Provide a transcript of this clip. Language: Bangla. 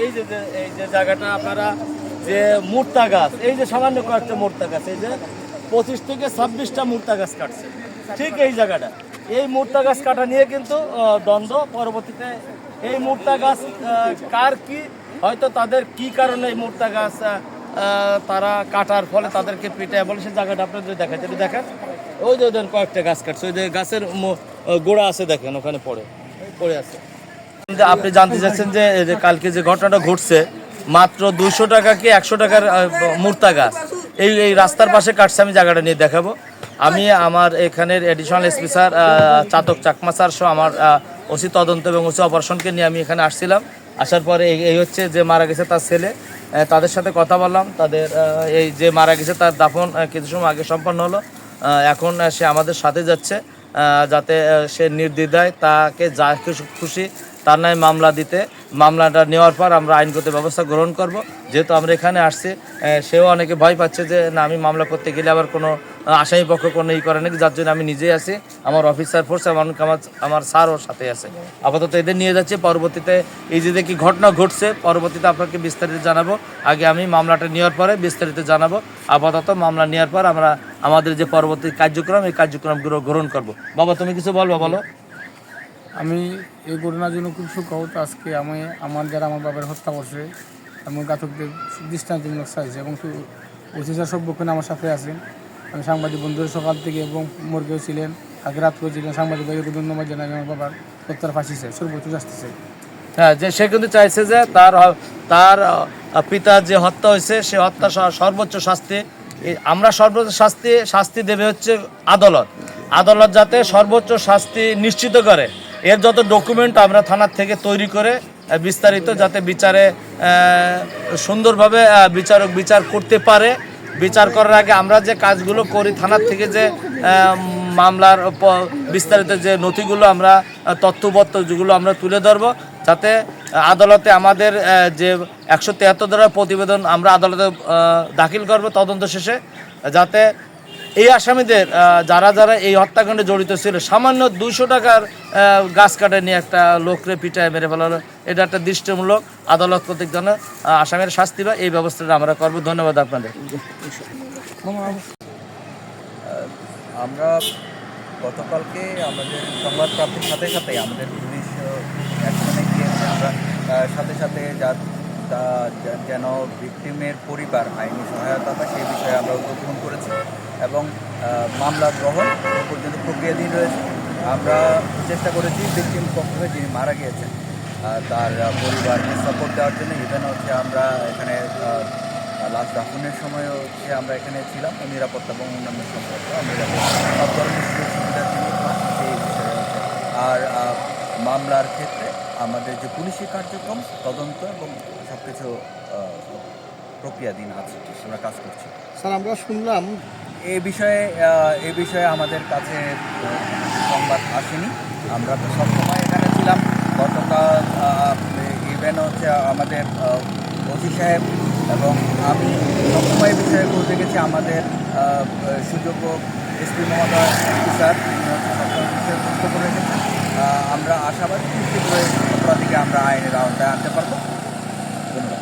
এই যে জায়গাটা আপনারা যে মুর্তা গাছ, এই যে সামান্য কয়েকটা মুর্তা গাছ, এই যে 25 থেকে 26টা মুর্তা গাছ কাটছে ঠিক এই জায়গাটা। এই মুর্তা গাছ কাটা নিয়ে কিন্তু দ্বন্দ্ব। পরবর্তীতে এই মুর্তা গাছ কার কি, হয়তো তাদের কি কারণে এই মুর্তা গাছ তারা কাটার ফলে তাদেরকে পিটায় বলে, সে জায়গাটা আপনার যদি দেখেন, যদি দেখেন ওই যে ওদের কয়েকটা গাছ কাটছে, ওই যে গাছের গোড়া আছে দেখেন ওখানে পড়ে আছে। আপনি জানতে চাচ্ছেন যে কালকে যে ঘটনাটা ঘটছে, মাত্র 200 টাকা কি 100 টাকার মুর্তা গাছ এই রাস্তার পাশে কাটছে। আমি জায়গাটা নিয়ে দেখাবো। আমি আমার এখানের এডিশনাল এসপি স্যার চাতক চাকমা স্যার সহ আমার ওসি তদন্ত এবং ওসি অপারেশনকে নিয়ে আমি এখানে আসছিলাম। আসার পরে এই হচ্ছে যে মারা গেছে তার ছেলে, তাদের সাথে কথা বললাম। তাদের এই যে মারা গেছে তার দাফন কিছু সময় আগে সম্পন্ন হলো। এখন সে আমাদের সাথে যাচ্ছে, যাতে সে নির্দ্বিধায় তাকে যা খুশি তার নামে মামলা দিতে, মামলাটা নেওয়ার পর আমরা আইনগত ব্যবস্থা গ্রহণ করব। যেহেতু আমরা এখানে আসছি, সেও অনেকে ভয় পাচ্ছে যে না আমি মামলা করতে গেলে আবার কোনো আসামি পক্ষ কোনো করে নাকি, যার জন্য আমি নিজেই আছি, আমার অফিসার ফোর্স এবং আমার স্যার ওর সাথে আছে। আপাতত এদের নিয়ে যাচ্ছি। পরবর্তীতে এই যে কি ঘটনা ঘটছে, পরবর্তীতে আপনাকে বিস্তারিত জানাবো। আগে আমি মামলাটা নেওয়ার পরে বিস্তারিত জানাবো। আপাতত মামলা নেওয়ার পর আমরা আমাদের যে পরবর্তী কার্যক্রম, এই কার্যক্রমগুলো গ্রহণ করব। বাবা তুমি কিছু বলবো, বলো। আমি এই ঘটনার জন্য খুব শোকাহত। আজকে আমার যারা আমার বাবার হত্যা করছে এবং ঘাতকদের দৃষ্টান্তমূলক চাইছে এবং ওসিসার সভ্যক্ষণ আমার সাথে আছেন। আমি সাংবাদিক বন্ধুদের সকাল থেকে এবং মর্গেও ছিলেন, আগে রাত করেছিলেন। সাংবাদিক ভাইকে ধন্যবাদ জানাই। আমার বাবার হত্যার ফাঁসি চাই, সর্বোচ্চ শাস্তি চাই। হ্যাঁ, যে সে কিন্তু চাইছে যে তার পিতার যে হত্যা হয়েছে সে হত্যা সর্বোচ্চ শাস্তি, আমরা সর্বোচ্চ শাস্তি দেবে হচ্ছে আদালত যাতে সর্বোচ্চ শাস্তি নিশ্চিত করে। এর যত ডকুমেন্ট আমরা থানার থেকে তৈরি করে বিস্তারিত, যাতে বিচারে সুন্দরভাবে বিচারক বিচার করতে পারে। বিচার করার আগে আমরা যে কাজগুলো করি থানার থেকে, যে মামলার বিস্তারিত যে নথিগুলো আমরা তথ্যপত্র যেগুলো আমরা তুলে ধরবো, যাতে আদালতে আমাদের যে 173 ধারার প্রতিবেদন আমরা আদালতে দাখিল করবো তদন্ত শেষে, যাতে এই আসামিদের যারা এই হত্যাকাণ্ডে জড়িত ছিল, সামান্য 200 টাকার গাছ কাটে নিয়ে একটা লোকরে পিটায় মেরে ফেলা হলো। এটা একটা দৃষ্টিমূলক আদালত কর্তৃক যেন আসামির শাস্তি বা এই ব্যবস্থাটা আমরা করবো। ধন্যবাদ আপনাদের। আমরা গতকালকে আমাদের সংবাদ প্রাপ্তির সাথে সাথে আমাদের পুলিশ অ্যাকশনে গিয়েছে। আমরা সাথে সাথে যেন ভিকটিমের পরিবার আইনি সহায়তা পায় সেই বিষয়ে আমরা উদ্যোগ গ্রহণ করেছি এবং মামলা গ্রহণ পর্যন্ত প্রক্রিয়াধীন রয়েছে। আমরা চেষ্টা করেছি ভিকটিম পক্ষে যিনি মারা গিয়েছেন তার পরিবারকে সাপোর্ট দেওয়ার জন্য। ইভেন হচ্ছে আমরা এখানে লাস্ট দাফনের সময় হচ্ছে আমরা এখানে ছিলাম, নিরাপত্তা এবং অন্যান্য সম্পর্ক আমরা সব ধরনের সুযোগ সুবিধা দিয়েছিলাম সেই বিষয়ে হচ্ছে। আর মামলার ক্ষেত্রে আমাদের যে পুলিশি কার্যক্রম, তদন্ত এবং সব কিছু প্রক্রিয়াধীন আছে, আমরা কাজ করছি। স্যার, আমরা শুনলাম এই বিষয়ে আমাদের কাছে সংবাদ আসেনি। আমরা তো সবসময় এখানে ছিলাম। গতকাল ইভেন হচ্ছে আমাদের ওসি সাহেব এবং আমি সবসময় বিষয়ে বলতে গেছি। আমাদের সুযোগ্য এসপি মহোদয় স্যার সবসময় বিষয়ে বক্তব্য রেখেছেন। আমরা আশাবাদী শীঘ্রই অপরাধীকে আমরা আইনের আওতায় আনতে পারবো। ধন্যবাদ।